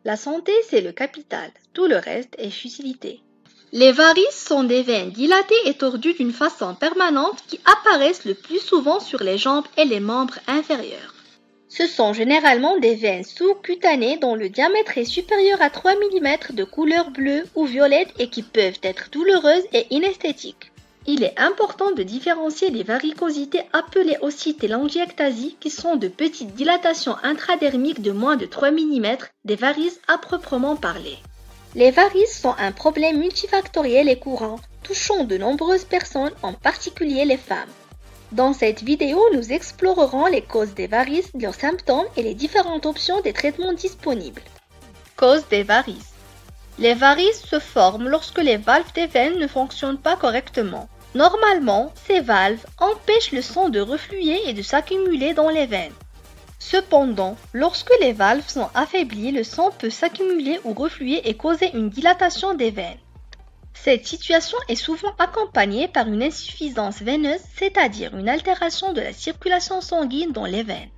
La santé, c'est le capital. Tout le reste est futilité. Les varices sont des veines dilatées et tordues d'une façon permanente qui apparaissent le plus souvent sur les jambes et les membres inférieurs. Ce sont généralement des veines sous-cutanées dont le diamètre est supérieur à 3 mm de couleur bleue ou violette et qui peuvent être douloureuses et inesthétiques. Il est important de différencier les varicosités appelées aussi télangiectasies qui sont de petites dilatations intradermiques de moins de 3 mm des varices à proprement parler. Les varices sont un problème multifactoriel et courant, touchant de nombreuses personnes, en particulier les femmes. Dans cette vidéo, nous explorerons les causes des varices, leurs symptômes et les différentes options des traitements disponibles. Cause des varices. Les varices se forment lorsque les valves des veines ne fonctionnent pas correctement. Normalement, ces valves empêchent le sang de refluer et de s'accumuler dans les veines. Cependant, lorsque les valves sont affaiblies, le sang peut s'accumuler ou refluer et causer une dilatation des veines. Cette situation est souvent accompagnée par une insuffisance veineuse, c'est-à-dire une altération de la circulation sanguine dans les veines.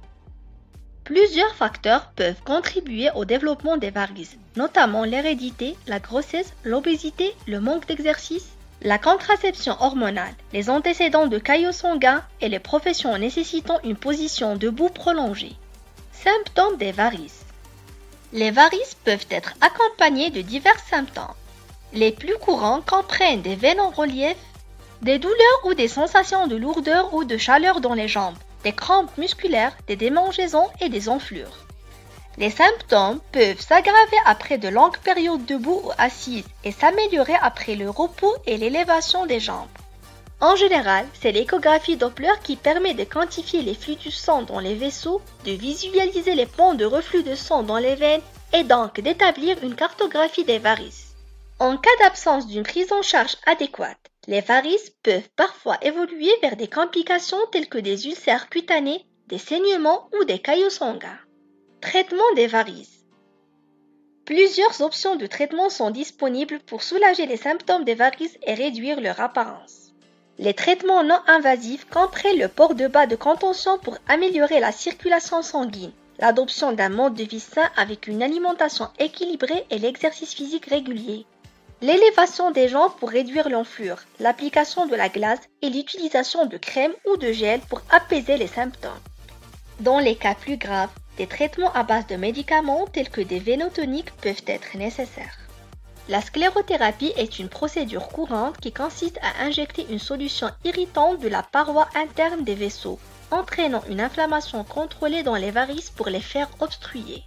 Plusieurs facteurs peuvent contribuer au développement des varices, notamment l'hérédité, la grossesse, l'obésité, le manque d'exercice, la contraception hormonale, les antécédents de caillots sanguins et les professions nécessitant une position debout prolongée. Symptômes des varices. Les varices peuvent être accompagnés de divers symptômes. Les plus courants comprennent des veines en relief, des douleurs ou des sensations de lourdeur ou de chaleur dans les jambes, des crampes musculaires, des démangeaisons et des enflures. Les symptômes peuvent s'aggraver après de longues périodes debout ou assises et s'améliorer après le repos et l'élévation des jambes. En général, c'est l'échographie Doppler qui permet de quantifier les flux du sang dans les vaisseaux, de visualiser les ponts de reflux de sang dans les veines et donc d'établir une cartographie des varices. En cas d'absence d'une prise en charge adéquate, les varices peuvent parfois évoluer vers des complications telles que des ulcères cutanés, des saignements ou des caillots sanguins. Traitement des varices. Plusieurs options de traitement sont disponibles pour soulager les symptômes des varices et réduire leur apparence. Les traitements non invasifs comprennent le port de bas de contention pour améliorer la circulation sanguine, l'adoption d'un mode de vie sain avec une alimentation équilibrée et l'exercice physique régulier, l'élévation des jambes pour réduire l'enflure, l'application de la glace et l'utilisation de crème ou de gel pour apaiser les symptômes. Dans les cas plus graves, des traitements à base de médicaments tels que des vénotoniques peuvent être nécessaires. La sclérothérapie est une procédure courante qui consiste à injecter une solution irritante de la paroi interne des vaisseaux, entraînant une inflammation contrôlée dans les varices pour les faire obstruer.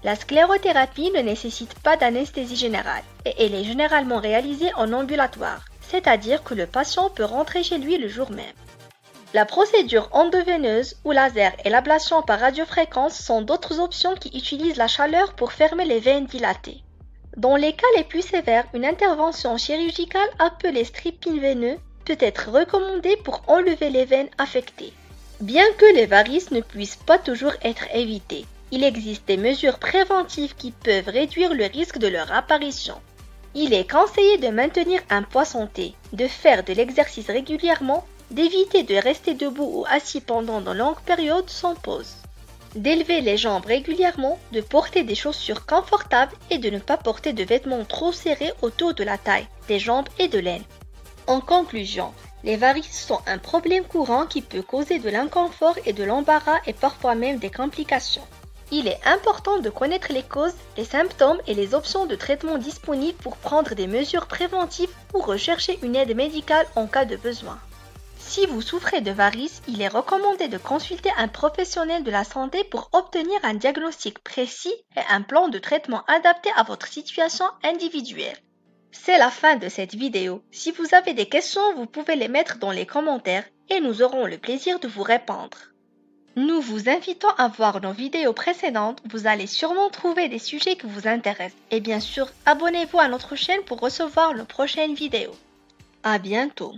La sclérothérapie ne nécessite pas d'anesthésie générale et elle est généralement réalisée en ambulatoire, c'est-à-dire que le patient peut rentrer chez lui le jour même. La procédure endoveineuse ou laser et l'ablation par radiofréquence sont d'autres options qui utilisent la chaleur pour fermer les veines dilatées. Dans les cas les plus sévères, une intervention chirurgicale appelée stripping veineux peut être recommandée pour enlever les veines affectées. Bien que les varices ne puissent pas toujours être évitées, il existe des mesures préventives qui peuvent réduire le risque de leur apparition. Il est conseillé de maintenir un poids santé, de faire de l'exercice régulièrement, d'éviter de rester debout ou assis pendant de longues périodes sans pause, d'élever les jambes régulièrement, de porter des chaussures confortables et de ne pas porter de vêtements trop serrés autour de la taille, des jambes et de l'aine. En conclusion, les varices sont un problème courant qui peut causer de l'inconfort et de l'embarras et parfois même des complications. Il est important de connaître les causes, les symptômes et les options de traitement disponibles pour prendre des mesures préventives ou rechercher une aide médicale en cas de besoin. Si vous souffrez de varices, il est recommandé de consulter un professionnel de la santé pour obtenir un diagnostic précis et un plan de traitement adapté à votre situation individuelle. C'est la fin de cette vidéo. Si vous avez des questions, vous pouvez les mettre dans les commentaires et nous aurons le plaisir de vous répondre. Nous vous invitons à voir nos vidéos précédentes, vous allez sûrement trouver des sujets qui vous intéressent. Et bien sûr, abonnez-vous à notre chaîne pour recevoir nos prochaines vidéos. À bientôt.